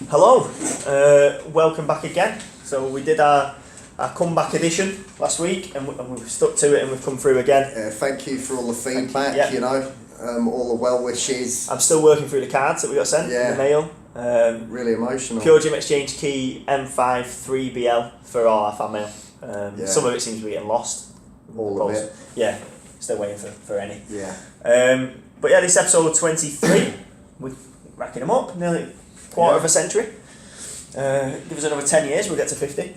Hello, welcome back again. So we did our comeback edition last week and we've stuck to it and we've come through again. Thank you for all the feedback, all the well wishes. I'm still working through the cards that we got sent in the mail. Really emotional. Pure Gym Exchange key M5 3BL for all our fan mail. Some of it seems to be getting lost. All of it. Yeah, still waiting for any. Yeah. But yeah, this episode 23, we're racking them up, nearly quarter of a century. Give us another 10 years, we'll get to 50.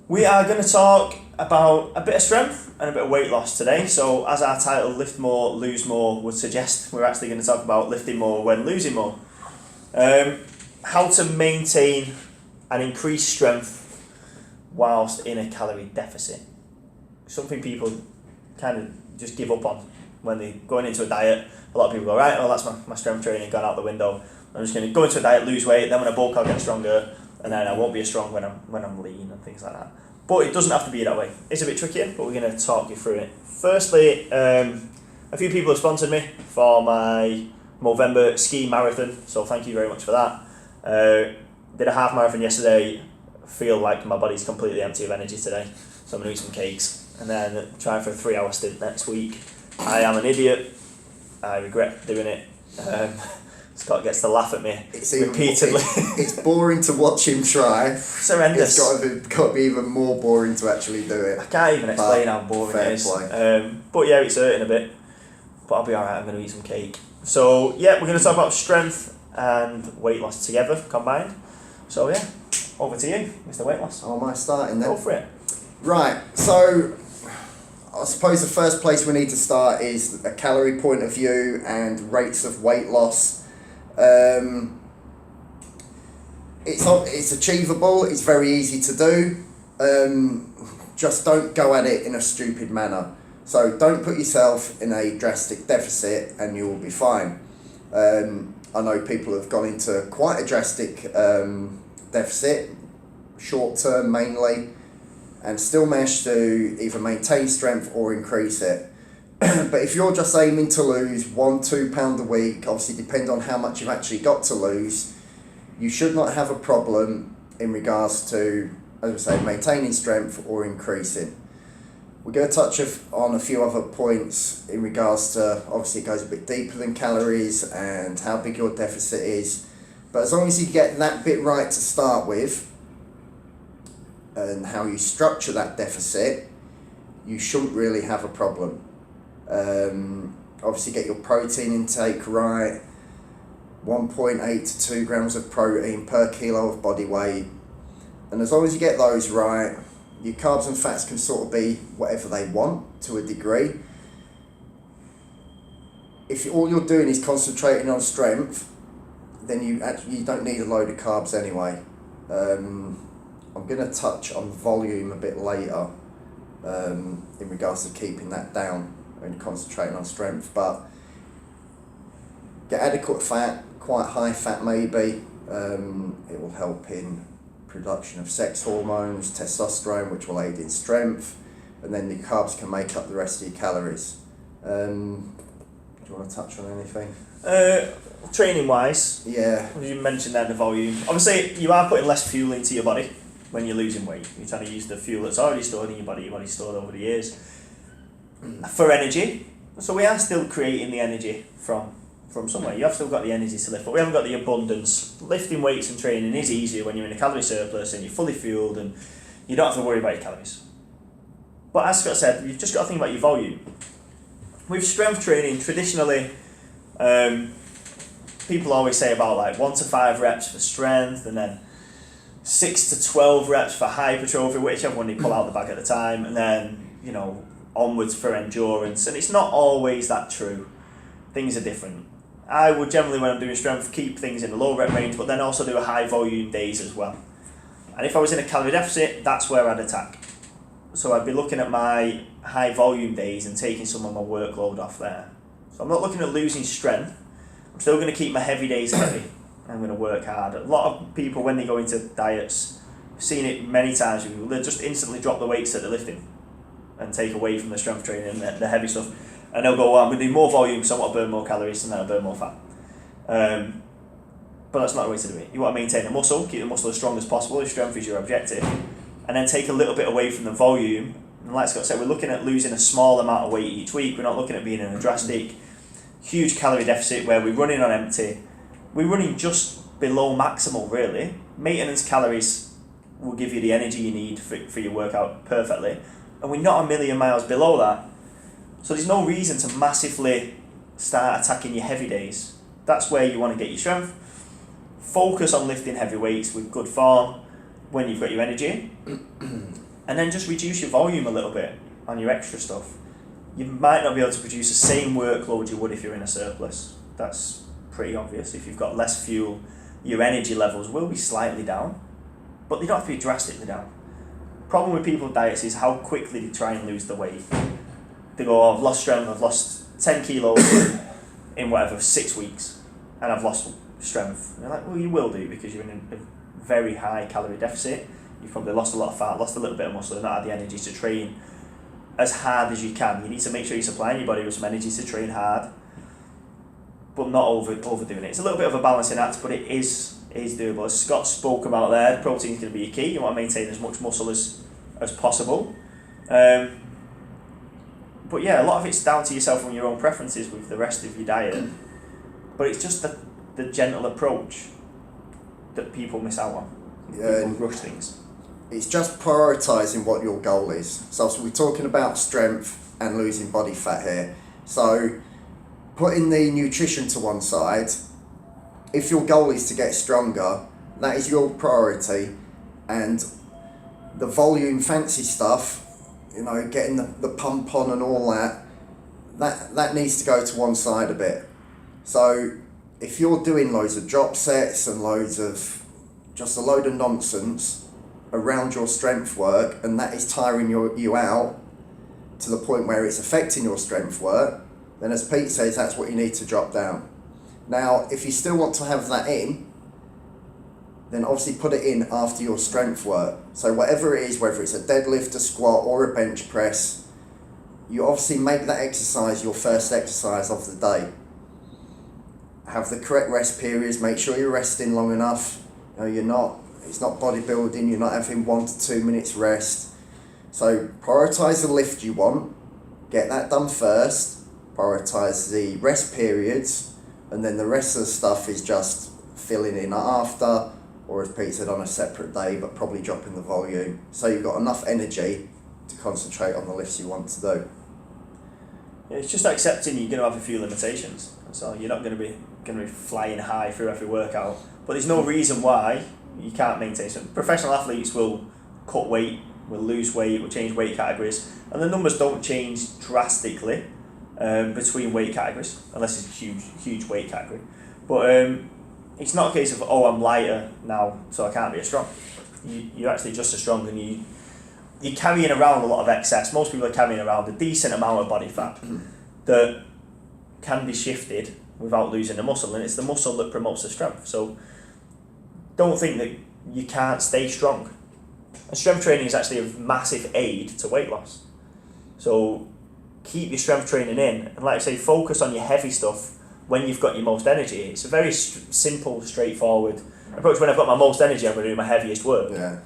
We are going to talk about a bit of strength and a bit of weight loss today. So as our title, Lift More, Lose More, would suggest, we're actually going to talk about lifting more when losing more. How to maintain and increase strength whilst in a calorie deficit. Something people kind of just give up on when they're going into a diet. A lot of people go, right, well that's my strength training gone out the window. I'm just going to go into a diet, lose weight, then when I bulk I'll get stronger, and then I won't be as strong when I'm lean and things like that. But it doesn't have to be that way. It's a bit trickier, but we're going to talk you through it. Firstly, a few people have sponsored me for my Movember ski marathon, so thank you very much for that. Did a half marathon yesterday. Feel like my body's completely empty of energy today, so I'm going to eat some cakes and then try for a 3-hour stint next week. I am an idiot. I regret doing it. Scott gets to laugh at me repeatedly. It's boring to watch him try. It's horrendous. It's got to be even more boring to actually do it. I can't even explain how boring it is. But yeah, it's hurting a bit. But I'll be alright, I'm going to eat some cake. So yeah, we're going to talk about strength and weight loss together, combined. So yeah, over to you, Mr. Weight Loss. Oh, am I starting then? Go for it. Right, so I suppose the first place we need to start is a calorie point of view and rates of weight loss. It's achievable, it's very easy to do, just don't go at it in a stupid manner. So don't put yourself in a drastic deficit and you'll be fine. I know people have gone into quite a drastic deficit, short term mainly, and still managed to either maintain strength or increase it. But if you're just aiming to lose 1-2 pound a week, obviously depending on how much you've actually got to lose, you should not have a problem in regards to, as I say, maintaining strength or increasing. We're going to touch on a few other points in regards to, obviously it goes a bit deeper than calories and how big your deficit is. But as long as you get that bit right to start with and how you structure that deficit, you shouldn't really have a problem. Obviously get your protein intake right, 1.8 to 2 grams of protein per kilo of body weight, and as long as you get those right, your carbs and fats can sort of be whatever they want to a degree. If all you're doing is concentrating on strength, then you don't need a load of carbs anyway. I'm going to touch on volume a bit later in regards to keeping that down and concentrating on strength, but get adequate fat, quite high fat maybe. It will help in production of sex hormones, testosterone, which will aid in strength, and then the carbs can make up the rest of your calories. Do you want to touch on anything? Training wise, yeah. You mentioned then the volume. Obviously, you are putting less fuel into your body when you're losing weight. You're trying to use the fuel that's already stored in your body's stored over the years for energy. So we are still creating the energy from somewhere. You have still got the energy to lift, but we haven't got the abundance. Lifting weights and training is easier when you're in a calorie surplus and you're fully fueled and you don't have to worry about your calories. But as Scott said, you've just got to think about your volume. With strength training, traditionally, people always say about like 1 to 5 reps for strength and then 6 to 12 reps for hypertrophy, whichever one you pull out the bag at the time, and then, onwards for endurance. And it's not always that true. Things are different. I would generally, when I'm doing strength, keep things in the low rep range, but then also do a high volume days as well. And if I was in a calorie deficit, that's where I'd attack. So I'd be looking at my high volume days and taking some of my workload off there. So I'm not looking at losing strength. I'm still going to keep my heavy days heavy. I'm going to work hard. A lot of people, when they go into diets, I've seen it many times, they just instantly drop the weights that they're lifting and take away from the strength training and the heavy stuff. And they'll go, well, I'm going to do more volume because I want to burn more calories and then I'll burn more fat. but that's not the way to do it. You want to maintain the muscle, keep the muscle as strong as possible, if strength is your objective, and then take a little bit away from the volume. And like Scott said, we're looking at losing a small amount of weight each week. We're not looking at being in a drastic, huge calorie deficit where we're running on empty. We're running just below maximal, really. Maintenance calories will give you the energy you need for your workout perfectly. And we're not a million miles below that. So there's no reason to massively start attacking your heavy days. That's where you want to get your strength. Focus on lifting heavy weights with good form when you've got your energy. And then just reduce your volume a little bit on your extra stuff. You might not be able to produce the same workload you would if you're in a surplus. That's pretty obvious. If you've got less fuel, your energy levels will be slightly down, but they don't have to be drastically down. Problem with people's diets is how quickly they try and lose the weight. They go, oh, I've lost strength, I've lost 10 kilos in whatever, 6 weeks, and I've lost strength. And you're like, well, you will do, because you're in a very high calorie deficit. You've probably lost a lot of fat, lost a little bit of muscle, and not had the energy to train as hard as you can. You need to make sure you're supplying your body with some energy to train hard, but not overdoing it. It's a little bit of a balancing act, but it is doable. As Scott spoke about there, protein is going to be a key. You want to maintain as much muscle as possible. But yeah, a lot of it's down to yourself and your own preferences with the rest of your diet. But it's just the gentle approach that people miss out on. Yeah, people rush things. It's just prioritising what your goal is. So we're talking about strength and losing body fat here. So putting the nutrition to one side, if your goal is to get stronger, that is your priority. And the volume fancy stuff, you know, getting the pump on and all that needs to go to one side a bit. So if you're doing loads of drop sets and just a load of nonsense around your strength work, and that is tiring you out to the point where it's affecting your strength work, then as Pete says, that's what you need to drop down. Now, if you still want to have that in, then obviously put it in after your strength work. So whatever it is, whether it's a deadlift, a squat, or a bench press, you obviously make that exercise your first exercise of the day. Have the correct rest periods, make sure you're resting long enough. You know, it's not bodybuilding, you're not having 1 to 2 minutes rest. So prioritise the lift you want, get that done first, prioritise the rest periods, and then the rest of the stuff is just filling in after, or as Pete said, on a separate day, but probably dropping the volume. So you've got enough energy to concentrate on the lifts you want to do. Yeah, it's just accepting you're going to have a few limitations. So you're not going to be flying high through every workout. But there's no reason why you can't maintain. So professional athletes will cut weight, will lose weight, will change weight categories, and the numbers don't change drastically between weight categories, unless it's a huge weight category. But it's not a case of, oh, I'm lighter now, so I can't be as strong. You're actually just as strong, and you're carrying around a lot of excess. Most people are carrying around a decent amount of body fat that can be shifted without losing the muscle, and it's the muscle that promotes the strength. So don't think that you can't stay strong. And strength training is actually a massive aid to weight loss. So keep your strength training in, and like I say, focus on your heavy stuff when you've got your most energy. It's a very simple, straightforward approach. When I've got my most energy, I'm going to do my heaviest work. Yeah.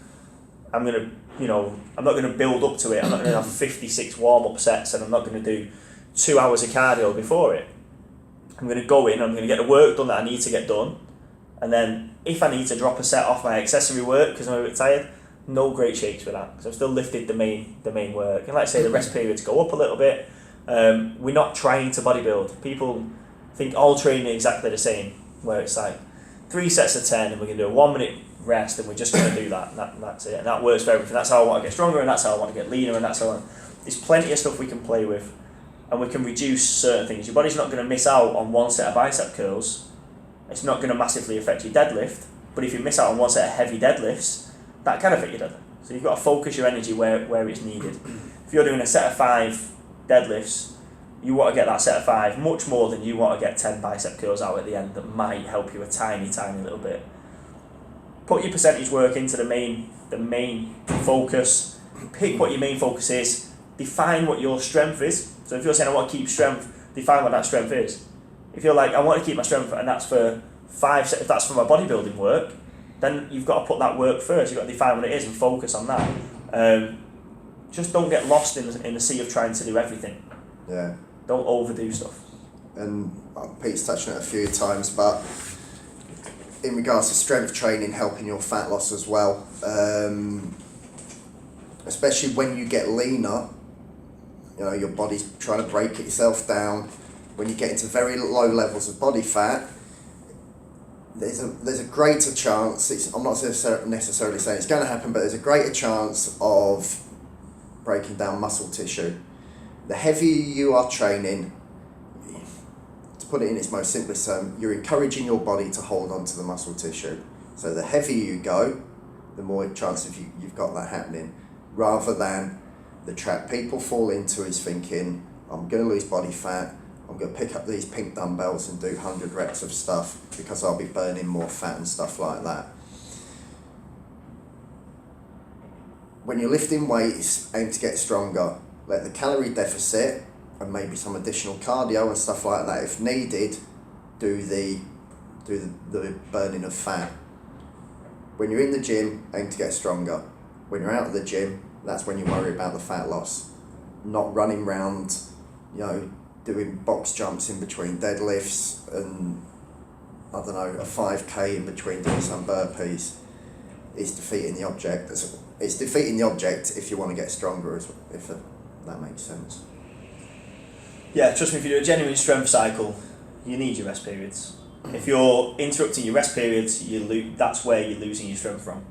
I'm not going to build up to it. I'm not going to have 56 warm-up sets, and I'm not going to do 2 hours of cardio before it. I'm going to go in, I'm going to get the work done that I need to get done, and then if I need to drop a set off my accessory work because I'm a bit tired, no great shakes for that, because I've still lifted the main work. And like I say, the rest periods go up a little bit. We're not trying to bodybuild. People think all training is exactly the same, where it's like 3 sets of 10 and we're going to do a 1 minute rest and we're just going to do that, and that's it. And that works for everything. That's how I want to get stronger, and that's how I want to get leaner, and that's how there's plenty of stuff we can play with, and we can reduce certain things. Your body's not going to miss out on 1 set of bicep curls. It's not going to massively affect your deadlift, but if you miss out on 1 set of heavy deadlifts, that can affect your deadlift. So you've got to focus your energy where it's needed. If you're doing a set of 5 deadlifts, you want to get that set of 5 much more than you want to get 10 bicep curls out at the end that might help you a tiny little bit. Put your percentage work into the main focus. Pick what your main focus is. Define what your strength is. So if you're saying I want to keep strength, define what that strength is. If you're like, I want to keep my strength and that's for if that's for my bodybuilding work, then you've got to put that work first. You've got to define what it is and focus on that. Just don't get lost in the sea of trying to do everything. Yeah. Don't overdo stuff. And Pete's touched on it a few times, but in regards to strength training helping your fat loss as well, especially when you get leaner, you know, your body's trying to break itself down. When you get into very low levels of body fat, there's a greater chance, I'm not necessarily saying it's going to happen, but there's a greater chance of breaking down muscle tissue. The heavier you are training, to put it in its most simplest term, you're encouraging your body to hold on to the muscle tissue. So the heavier you go, the more chance of you've got that happening, rather than the trap people fall into is thinking, I'm going to lose body fat, I'm going to pick up these pink dumbbells and do 100 reps of stuff because I'll be burning more fat and stuff like that. When you're lifting weights, aim to get stronger. Let the calorie deficit and maybe some additional cardio and stuff like that, if needed, do the burning of fat. When you're in the gym, aim to get stronger. When you're out of the gym, that's when you worry about the fat loss. Not running around, you know, doing box jumps in between deadlifts and, I don't know, a 5k in between doing some burpees is defeating the object. It's defeating the object if you want to get stronger, if that makes sense. Yeah, trust me, if you do a genuine strength cycle, you need your rest periods. If you're interrupting your rest periods, that's where you're losing your strength from.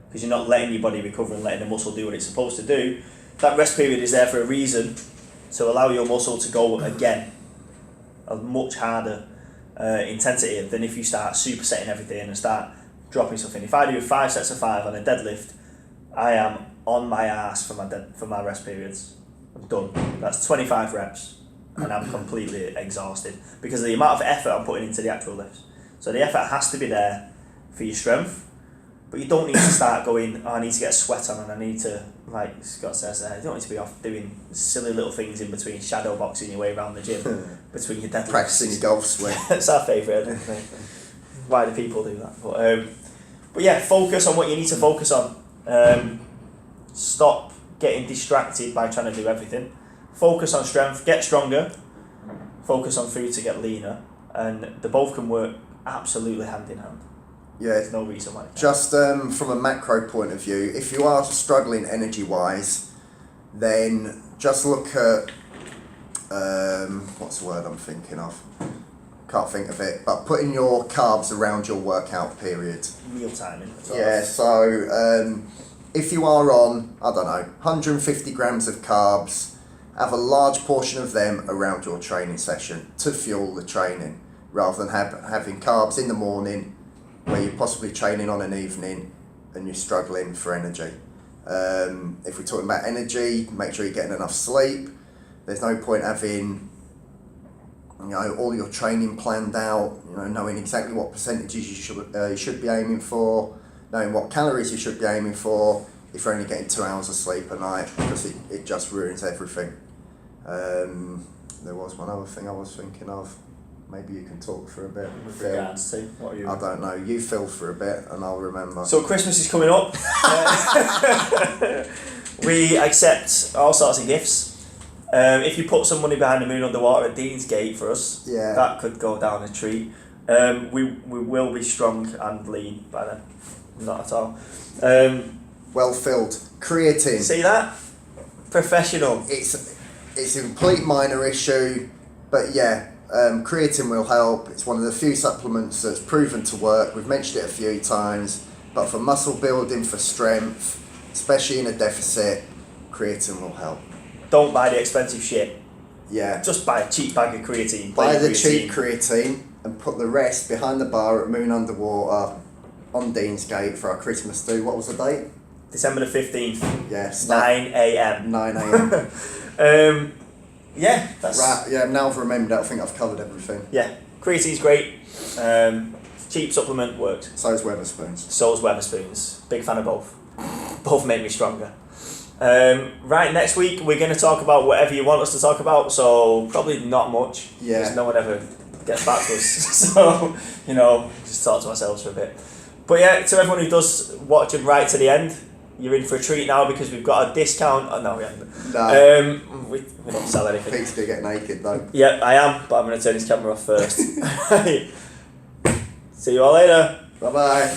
Because you're not letting your body recover and letting the muscle do what it's supposed to do. That rest period is there for a reason, to allow your muscle to go again a much harder intensity than if you start supersetting everything and start dropping stuff in. If I do 5 sets of 5 on a deadlift, I am on my ass for my rest periods. I'm done. That's 25 reps and I'm completely exhausted because of the amount of effort I'm putting into the actual lifts. So the effort has to be there for your strength, but you don't need to start going, I need to get a sweat on and I need to, like Scott says, you don't need to be off doing silly little things in between, shadow boxing your way around the gym between your deadlifts. Practicing your golf swing. That's our favourite, isn't it? Why do people do that? But yeah, focus on what you need to focus on. Stop getting distracted by trying to do everything. Focus on strength, get stronger. Focus on food to get leaner. And they both can work absolutely hand in hand. Yeah. There's no reason why. Just from a macro point of view, if you are struggling energy-wise, then just look at, what's the word I'm thinking of? Can't think of it, but putting your carbs around your workout period. Meal timing. Yeah, so if you are on, I don't know, 150 grams of carbs, have a large portion of them around your training session to fuel the training, rather than having carbs in the morning where you're possibly training on an evening and you're struggling for energy. If we're talking about energy, make sure you're getting enough sleep. There's no point having, you know, all your training planned out, you know, knowing exactly what percentages you should be aiming for, knowing what calories you should be aiming for if you're only getting 2 hours of sleep a night, because it just ruins everything. There was one other thing I was thinking of. Maybe you can talk for a bit. With regards to, what are you? I don't know. You fill for a bit and I'll remember. So Christmas is coming up. We accept all sorts of gifts. If you put some money behind the moon underwater at Dean's Gate for us, Yeah. that could go down a treat. We will be strong and lean by then. Not at all. Well filled. Creatine. See that? Professional. It's a complete minor issue, but yeah, creatine will help. It's one of the few supplements that's proven to work. We've mentioned it a few times, but for muscle building, for strength, especially in a deficit, creatine will help. Don't buy the expensive shit. Yeah. Just buy a cheap bag of creatine. Buy plain the cheap creatine and put the rest behind the bar at Moon Underwater on Dean's Gate for our Christmas do. What was the date? December the 15th. Yeah. 9 a.m. 9 a.m. Yeah, that's... Right, yeah, now I've remembered that, I think I've covered everything. Yeah, creatine's great. Cheap supplement, works. So is Weatherspoons. So's Weatherspoons. Big fan of both. Both make me stronger. Right, next week we're going to talk about whatever you want us to talk about, so probably not much. Yeah. Because no one ever gets back to us. So, you know, just talk to ourselves for a bit. But yeah, to everyone who does watch it right to the end, you're in for a treat now because we've got a discount. Oh, no, we haven't. No. We don't sell anything. Pete's gonna get naked though. Yeah, I am, but I'm going to turn his camera off first. See you all later. Bye bye.